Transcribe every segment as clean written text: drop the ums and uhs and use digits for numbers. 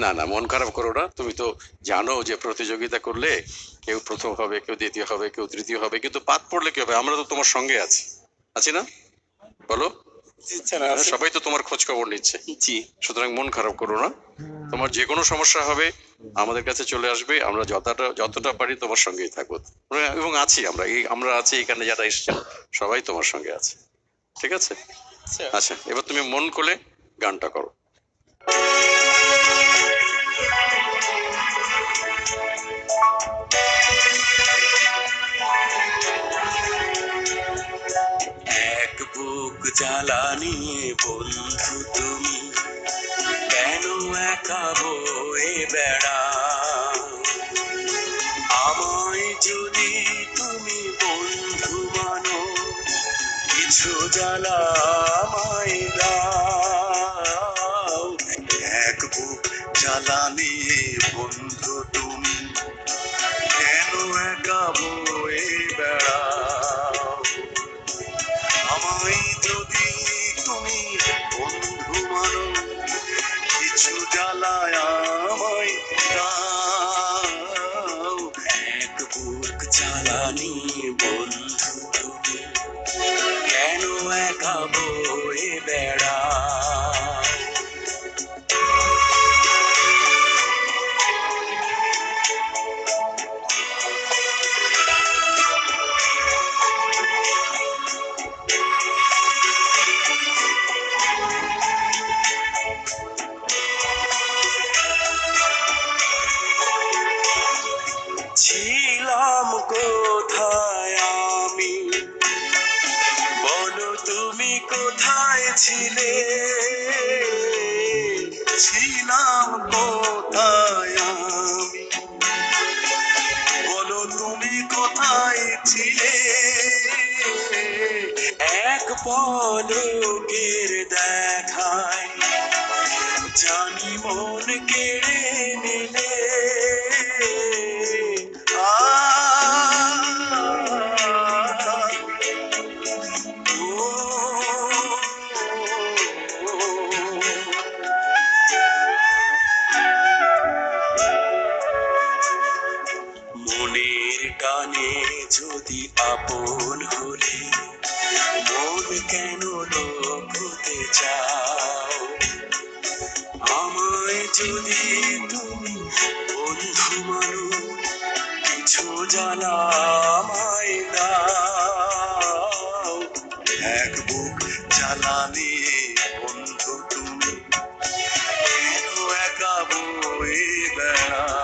না না, মন খারাপ করো না। তুমি তো জানো যে প্রতিযোগিতা করলে কেউ প্রথম হবে, কেউ দ্বিতীয় হবে, কেউ তৃতীয় হবে, কিন্তু বাদ পড়লে কি হবে? আমরা তো তোমার সঙ্গে আছি, আছি না? বলো। সবাই তো তোমার খোঁজ খবর নিচ্ছে। জি। সুতরাং মন খারাপ করো না। তোমার যে কোনো সমস্যা হবে আমাদের কাছে চলে আসবে, আমরা যতটা যতটা পারি তোমার সঙ্গেই থাকবো। এবং আছি আমরা, আমরা আছি এখানে, যারা এসেছেন সবাই তোমার সঙ্গে আছে। ঠিক আছে? আচ্ছা, এবার তুমি মন খুলে গানটা করো। এক বুক জ্বালা নিয়ে বন্ধু তুমি কেন একা বয়ে বেড়াও? আমায় যদি তুমি বন্ধু মানো, কিছু জ্বালা আমায় দাও। এক বুক জ্বালা নিয়ে বন্ধু তুমি কেন একা বয়ে বেড়াও? আমায় যদি তুমি বন্ধু মানো, কিছু জ্বালায় আমায় দাও। এক বুক জ্বালানি বন্ধু তুমি কেন একা বয়ে বেড়াও? ছিলাম কোথায় আমি, বলো তুমি কোথায় ছিলে? ছিলাম কোথায় আমি, বলো তুমি কোথায় ছিলে? এক পলকের দেখায় জানি মন কেড়ে নিলে। মনের টানে যদি আপন হলে, মন কেন লোক হতে চাও? আমায় যদি তুমি বন্ধু মানো, কিছু জ্বালা আমায় দাও। এক বুক জ্বালা নিয়ে বন্ধু তুমি কেন একা বয়ে বেড়াও?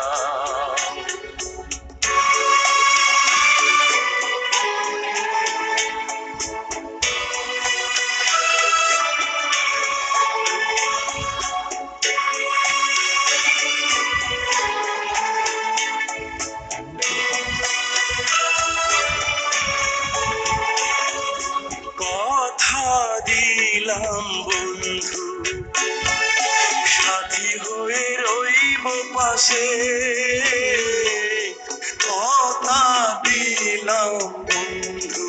কথা দিলাম বন্ধু, সাথী হয়ে রইব পাশে। কথা দিলাম বন্ধু,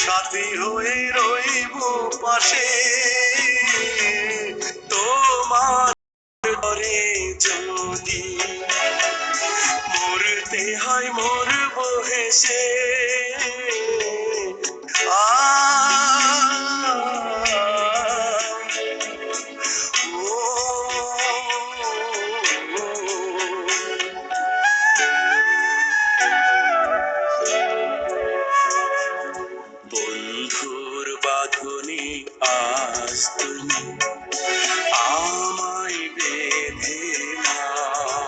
সাথী হয়ে রইব পাশে। তোমার ঘরে যদি মরতে হয় মরব হেসে। বন্ধুর বাঁধনে আজ তুমি আমায় বেঁধে নাও।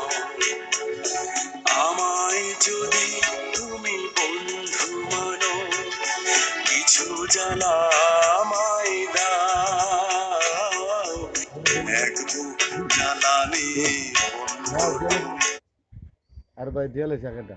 আমায় যদি তুমি বন্ধু মানো, কিছু জ্বালা আমায় দাও। এক বুক জ্বালানি বন্ধু। আর ভাই দিয়ে